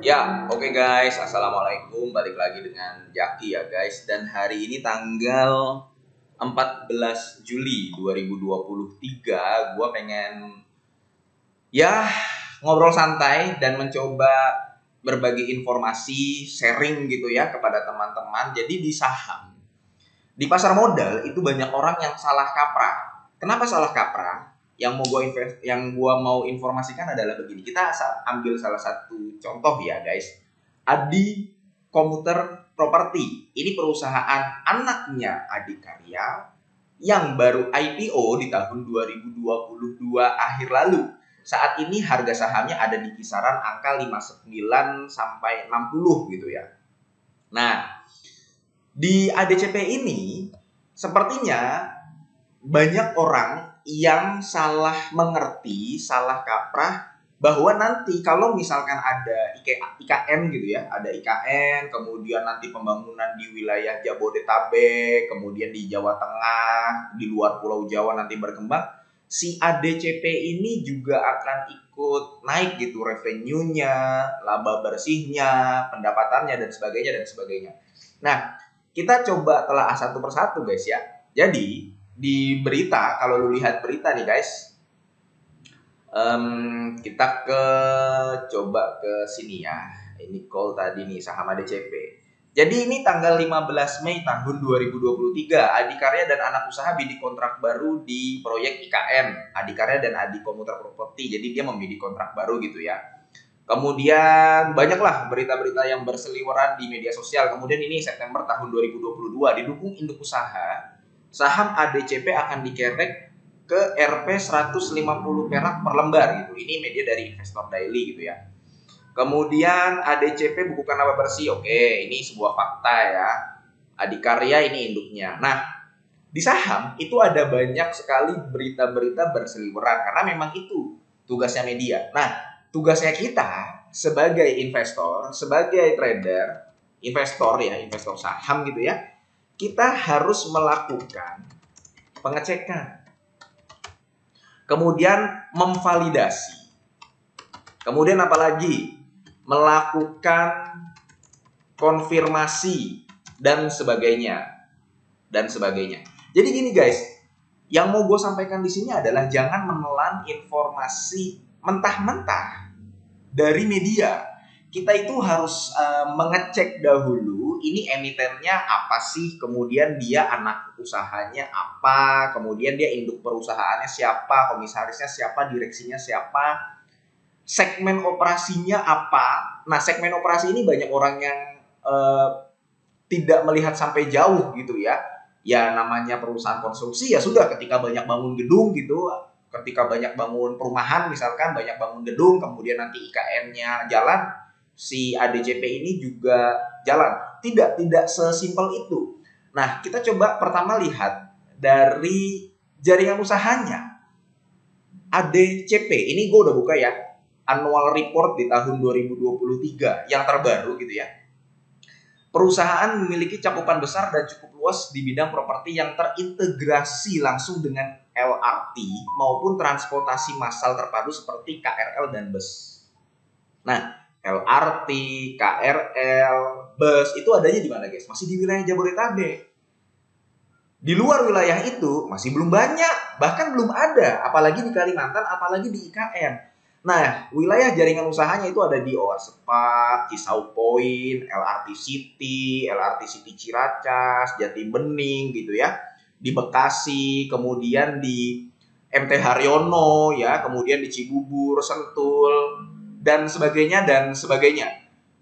Ya, oke guys. Assalamualaikum. Balik lagi dengan Jaki ya guys. Dan hari ini tanggal 14 Juli 2023, gue pengen ya ngobrol santai dan mencoba berbagi informasi, sharing gitu ya kepada teman-teman. Jadi di saham, di pasar modal itu banyak orang yang salah kaprah. Kenapa salah kaprah? Yang gua mau informasikan adalah begini. Kita ambil salah satu contoh ya guys. Adi Komuter Property. Ini perusahaan anaknya Adi Karya yang baru IPO di tahun 2022 akhir lalu. Saat ini harga sahamnya ada di kisaran angka 59 sampai 60 gitu ya. Nah, di ADCP ini sepertinya banyak orang yang salah mengerti, salah kaprah bahwa nanti kalau misalkan ada IKN gitu ya, ada IKN, kemudian nanti pembangunan di wilayah Jabodetabek, kemudian di Jawa Tengah, di luar Pulau Jawa nanti berkembang, si ADCP ini juga akan ikut naik gitu revenue-nya, laba bersihnya, pendapatannya dan sebagainya dan sebagainya. Nah, kita coba telah satu persatu guys ya. Jadi di berita, kalau lu lihat berita nih guys, kita coba ke sini ya. Ini call tadi nih saham ADCP. Jadi ini tanggal 15 Mei tahun 2023, Adi Karya dan anak usaha bidik kontrak baru di proyek IKN. Adi Karya dan Adi Komuter Property. Jadi dia membidik kontrak baru gitu ya. Kemudian banyaklah berita-berita yang berseliweran di media sosial. Kemudian ini September tahun 2022 didukung induk usaha, saham ADCP akan dikerek ke Rp 150 perak per lembar gitu. Ini media dari Investor Daily gitu ya. Kemudian ADCP bukukan laba bersih. Oke, ini sebuah fakta ya. Adikarya ini induknya. Nah, di saham itu ada banyak sekali berita-berita berseliweran karena memang itu tugasnya media. Nah, tugasnya kita sebagai investor, sebagai trader, investor saham gitu ya, kita harus melakukan pengecekan, kemudian memvalidasi, kemudian apalagi melakukan konfirmasi dan sebagainya dan sebagainya. Jadi gini guys, yang mau gue sampaikan di sini adalah jangan menelan informasi mentah-mentah dari media. Kita itu harus mengecek dahulu ini emitennya apa sih, kemudian dia anak usahanya apa, kemudian dia induk perusahaannya siapa, komisarisnya siapa, direksinya siapa, segmen operasinya apa. Nah, segmen operasi ini banyak orang yang tidak melihat sampai jauh gitu ya. Ya namanya perusahaan konstruksi ya sudah, ketika banyak bangun gedung gitu, ketika banyak bangun perumahan misalkan, banyak bangun gedung, kemudian nanti IKN-nya jalan, si ADCP ini juga jalan. Tidak sesimpel itu. Nah, kita coba pertama lihat dari jaringan usahanya. ADCP, ini gue udah buka ya, annual report di tahun 2023 yang terbaru gitu ya. Perusahaan memiliki cakupan besar dan cukup luas di bidang properti yang terintegrasi langsung dengan LRT maupun transportasi massal terpadu seperti KRL dan bus. Nah, LRT, KRL, bus itu adanya di mana guys? Masih di wilayah Jabodetabek. Di luar wilayah itu masih belum banyak, bahkan belum ada, apalagi di Kalimantan, apalagi di IKN. Nah, wilayah jaringan usahanya itu ada di OR Sepak, Cisau Point, LRT City Ciracas, Jati Bening gitu ya. Di Bekasi, kemudian di MT Haryono ya, kemudian di Cibubur, Sentul, dan sebagainya dan sebagainya.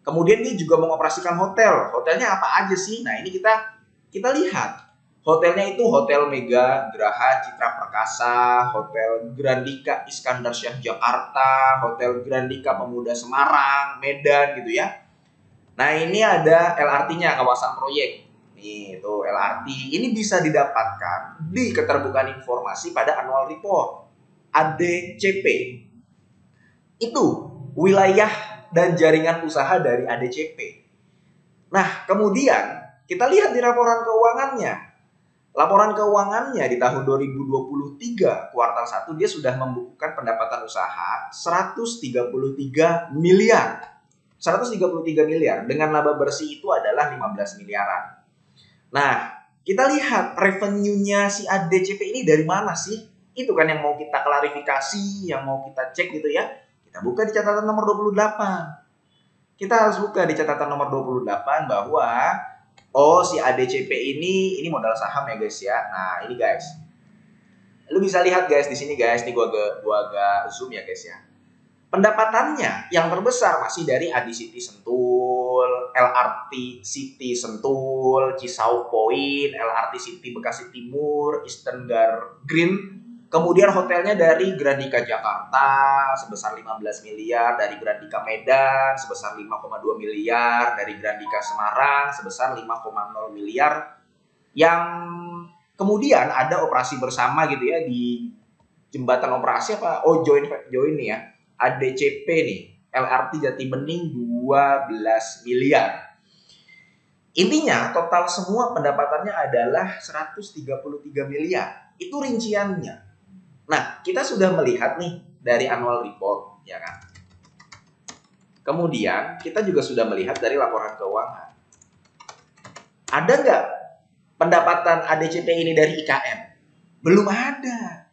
Kemudian dia juga mengoperasikan hotel. Hotelnya apa aja sih? Nah, ini kita lihat. Hotelnya itu Hotel Mega Graha Citra Perkasa, Hotel Grandika Iskandar Syah Jakarta, Hotel Grandika Pemuda Semarang, Medan gitu ya. Nah, ini ada LRT-nya, kawasan proyek. Nih, itu LRT. Ini bisa didapatkan di keterbukaan informasi pada annual report ADCP. Itu wilayah dan jaringan usaha dari ADCP. Nah, kemudian kita lihat di laporan keuangannya. Laporan keuangannya di tahun 2023 kuartal 1 dia sudah membukukan pendapatan usaha 133 miliar. 133 miliar. Dengan laba bersih itu adalah 15 miliaran. Nah, kita lihat revenue-nya si ADCP ini dari mana sih? Itu kan yang mau kita klarifikasi, yang mau kita cek gitu ya. Kita buka di catatan nomor 28. Kita harus buka di catatan nomor 28 bahwa si ADCP ini modal saham ya guys ya. Nah, ini guys. Lu bisa lihat guys di sini guys, nih gua agak zoom ya guys ya. Pendapatannya yang terbesar masih dari Adi City Sentul, LRT City Sentul, Cisau Point, LRT City Bekasi Timur, Eastern Green. Kemudian hotelnya dari Grandika Jakarta sebesar 15 miliar, dari Grandika Medan sebesar 5,2 miliar, dari Grandika Semarang sebesar 5,0 miliar. Yang kemudian ada operasi bersama gitu ya di jembatan operasi apa? Join nih ya. ADCP nih, LRT Jati Bening 12 miliar. Intinya total semua pendapatannya adalah 133 miliar. Itu rinciannya. Nah, kita sudah melihat nih dari annual report, ya kan? Kemudian kita juga sudah melihat dari laporan keuangan. Ada nggak pendapatan ADCP ini dari IKN? Belum ada.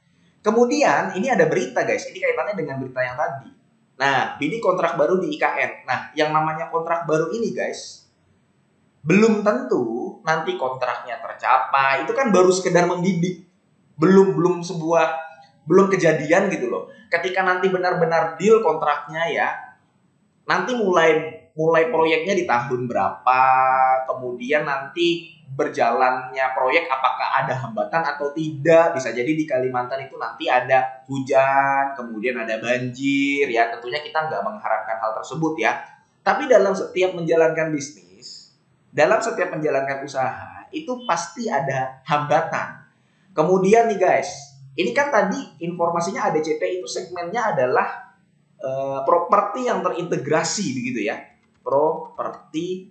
Kemudian ini ada berita guys, ini kaitannya dengan berita yang tadi. Nah, ini kontrak baru di IKN. Nah, yang namanya kontrak baru ini guys, belum tentu nanti kontraknya tercapai. Itu kan baru sekedar membidik. Belum kejadian gitu loh. Ketika nanti benar-benar deal kontraknya ya, nanti mulai proyeknya di tahun berapa, kemudian nanti berjalannya proyek apakah ada hambatan atau tidak. Bisa jadi di Kalimantan itu nanti ada hujan, kemudian ada banjir ya, tentunya kita nggak mengharapkan hal tersebut ya. Tapi dalam setiap menjalankan bisnis, dalam setiap menjalankan usaha itu pasti ada hambatan. Kemudian nih guys, ini kan tadi informasinya ADCP itu segmennya adalah properti yang terintegrasi begitu ya, properti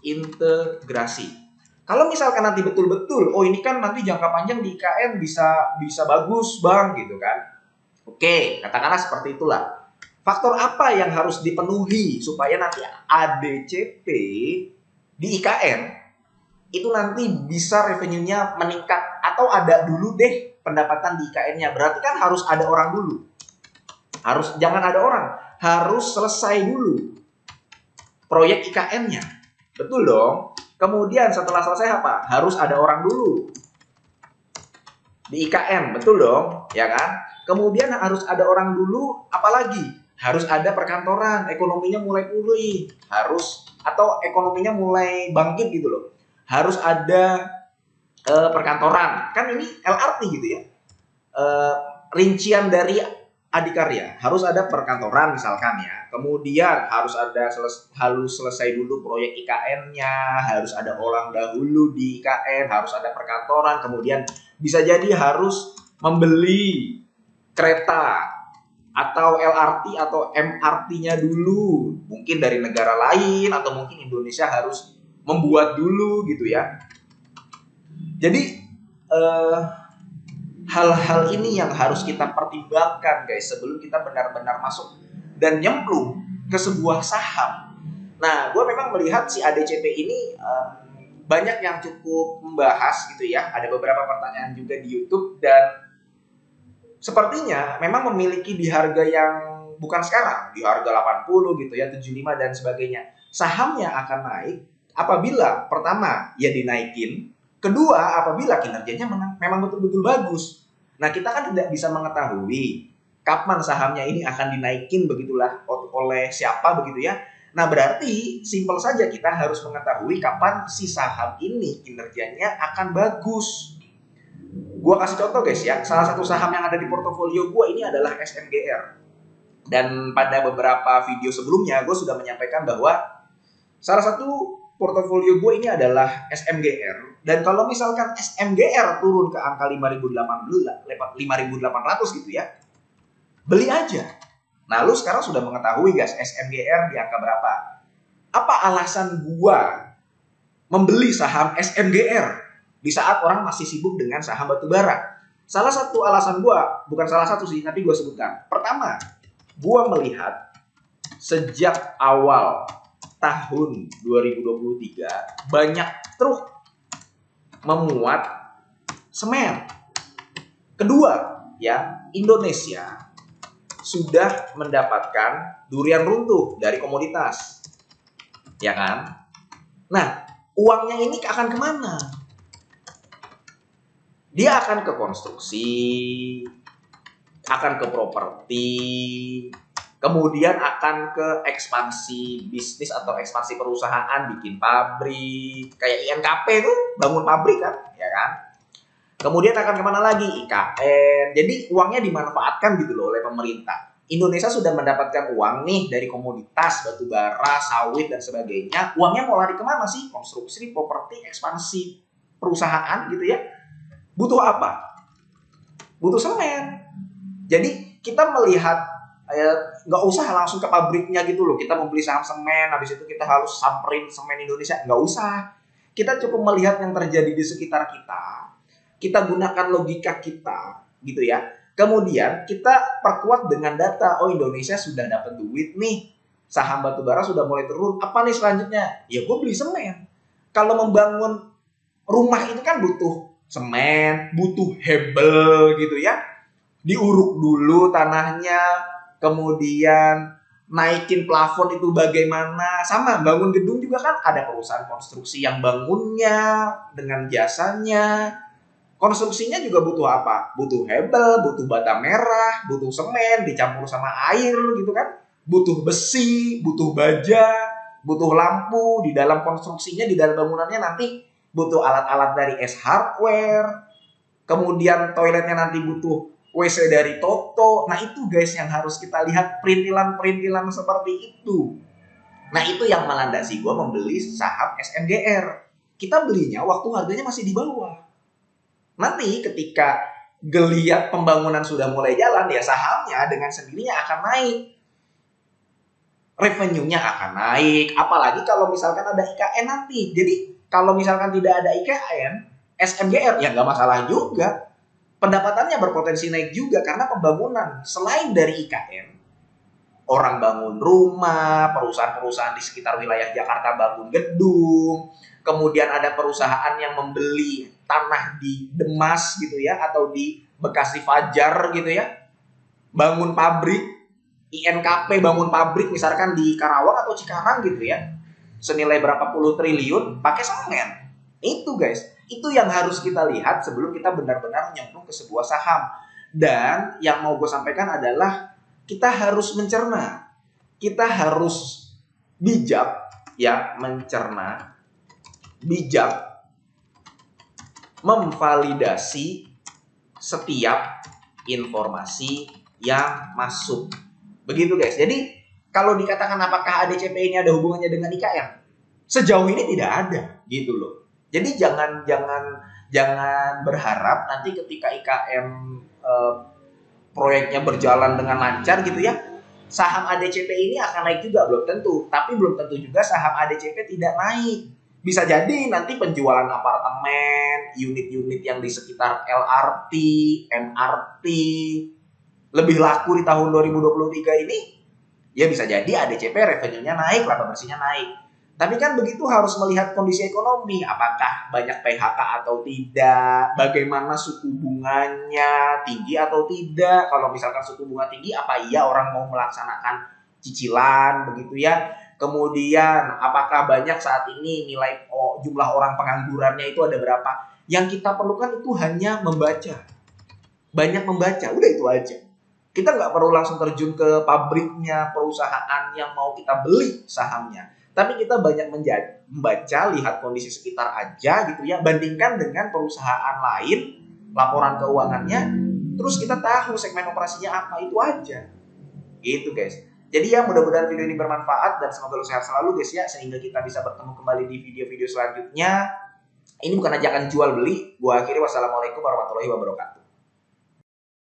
integrasi. Kalau misalkan nanti betul-betul, ini kan nanti jangka panjang di IKN bisa bagus bang, gitu kan? Oke, katakanlah seperti itulah. Faktor apa yang harus dipenuhi supaya nanti ADCP di IKN itu nanti bisa revenue-nya meningkat atau ada dulu deh pendapatan di IKN-nya? Berarti kan harus ada orang dulu. Jangan ada orang, harus selesai dulu proyek IKN-nya. Betul dong. Kemudian setelah selesai apa? Harus ada orang dulu di IKN, betul dong, ya kan? Kemudian harus ada orang dulu, apalagi harus ada perkantoran, ekonominya mulai pulih, atau ekonominya mulai bangkit gitu loh. Harus ada perkantoran, kan ini LRT gitu ya. Rincian dari Adikarya, harus ada perkantoran misalkan ya. Kemudian harus selesai dulu proyek IKN-nya, harus ada orang dahulu di IKN, harus ada perkantoran, kemudian bisa jadi harus membeli kereta atau LRT atau MRT-nya dulu, mungkin dari negara lain atau mungkin Indonesia harus membuat dulu gitu ya. Jadi hal-hal ini yang harus kita pertimbangkan guys sebelum kita benar-benar masuk dan nyemplung ke sebuah saham. Nah, gue memang melihat si ADCP ini banyak yang cukup membahas gitu ya. Ada beberapa pertanyaan juga di YouTube dan sepertinya memang memiliki di harga yang bukan sekarang, di harga 80 gitu ya, 75 dan sebagainya. Sahamnya akan naik apabila pertama ya dinaikin, kedua apabila kinerjanya memang betul-betul bagus. Nah, kita kan tidak bisa mengetahui kapan sahamnya ini akan dinaikin begitulah oleh siapa begitu ya. Nah, berarti simpel saja kita harus mengetahui kapan si saham ini kinerjanya akan bagus. Gua kasih contoh guys ya, salah satu saham yang ada di portofolio gua ini adalah SMGR. Dan pada beberapa video sebelumnya gue sudah menyampaikan bahwa salah satu portofolio gue ini adalah SMGR. Dan kalau misalkan SMGR turun ke angka 5.800 gitu ya, beli aja. Nah, lu sekarang sudah mengetahui guys, SMGR di angka berapa. Apa alasan gua membeli saham SMGR di saat orang masih sibuk dengan saham batubara? Salah satu alasan gua, bukan salah satu sih, tapi gua sebutkan. Pertama, gua melihat sejak awal tahun 2023 banyak truk memuat semen. Kedua, ya, Indonesia sudah mendapatkan durian runtuh dari komoditas, ya kan? Nah, uangnya ini akan kemana? Dia akan ke konstruksi, akan ke properti, kemudian akan ke ekspansi bisnis atau ekspansi perusahaan, bikin pabrik, kayak INKP tuh bangun pabrik kan, ya kan? Kemudian akan kemana lagi? IKN. Jadi uangnya dimanfaatkan gitu loh oleh pemerintah. Indonesia sudah mendapatkan uang nih dari komoditas, batu bara, sawit, dan sebagainya. Uangnya mau lari kemana sih? Konstruksi, properti, ekspansi perusahaan gitu ya. Butuh apa? Butuh semen. Jadi kita melihat nggak usah langsung ke pabriknya gitu loh. Kita membeli saham semen, habis itu kita harus samperin semen Indonesia. Nggak usah. Kita cukup melihat yang terjadi di sekitar kita. Kita gunakan logika kita gitu ya. Kemudian kita perkuat dengan data. Oh, Indonesia sudah dapat duit nih. Saham batubara sudah mulai turun. Apa nih selanjutnya? Ya gue beli semen. Kalau membangun rumah itu kan butuh semen, butuh hebel gitu ya. Diuruk dulu tanahnya, kemudian naikin plafon itu bagaimana. Sama bangun gedung juga kan ada perusahaan konstruksi yang bangunnya dengan jasanya. Konstruksinya juga butuh apa? Butuh hebel, butuh bata merah, butuh semen dicampur sama air gitu kan. Butuh besi, butuh baja, butuh lampu. Di dalam konstruksinya, di dalam bangunannya nanti butuh alat-alat dari S Hardware. Kemudian toiletnya nanti butuh WC dari Toto. Nah itu guys yang harus kita lihat, perintilan-perintilan seperti itu. Nah itu yang melandasi gue membeli saham SMGR. Kita belinya waktu harganya masih di bawah. Nanti ketika geliat pembangunan sudah mulai jalan, ya sahamnya dengan sendirinya akan naik. Revenue-nya akan naik. Apalagi kalau misalkan ada IKN nanti. Jadi kalau misalkan tidak ada IKN, SMGR ya nggak masalah juga. Pendapatannya berpotensi naik juga karena pembangunan. Selain dari IKN, orang bangun rumah, perusahaan-perusahaan di sekitar wilayah Jakarta bangun gedung, kemudian ada perusahaan yang membeli tanah di Demas gitu ya, atau di Bekasi Fajar gitu ya, bangun pabrik, INKP bangun pabrik misalkan di Karawang atau Cikarang gitu ya, senilai berapa puluh triliun pakai semen. Itu guys, itu yang harus kita lihat sebelum kita benar-benar nyemplung ke sebuah saham. Dan yang mau gue sampaikan adalah kita harus mencerna, kita harus bijak ya, mencerna, bijak memvalidasi setiap informasi yang masuk. Begitu guys. Jadi kalau dikatakan apakah ADCP ini ada hubungannya dengan IKN? Sejauh ini tidak ada gitu loh. Jadi jangan berharap nanti ketika IKN proyeknya berjalan dengan lancar gitu ya, saham ADCP ini akan naik juga. Belum tentu. Tapi belum tentu juga saham ADCP tidak naik. Bisa jadi nanti penjualan apartemen, unit-unit yang di sekitar LRT, MRT lebih laku di tahun 2023 ini. Ya bisa jadi ADCP revenue-nya naik, laba bersihnya naik. Tapi kan begitu harus melihat kondisi ekonomi, apakah banyak PHK atau tidak, bagaimana suku bunganya, tinggi atau tidak. Kalau misalkan suku bunga tinggi, apa iya orang mau melaksanakan cicilan begitu ya. Kemudian apakah banyak saat ini nilai jumlah orang penganggurannya itu ada berapa. Yang kita perlukan itu hanya membaca, banyak membaca, udah itu aja. Kita nggak perlu langsung terjun ke pabriknya perusahaan yang mau kita beli sahamnya. Tapi kita banyak membaca, lihat kondisi sekitar aja gitu ya. Bandingkan dengan perusahaan lain, laporan keuangannya. Terus kita tahu segmen operasinya apa, itu aja. Gitu guys. Jadi ya mudah-mudahan video ini bermanfaat dan semoga lo sehat selalu guys ya. Sehingga kita bisa bertemu kembali di video-video selanjutnya. Ini bukan ajakan jual beli. Gua akhiri, wassalamualaikum warahmatullahi wabarakatuh.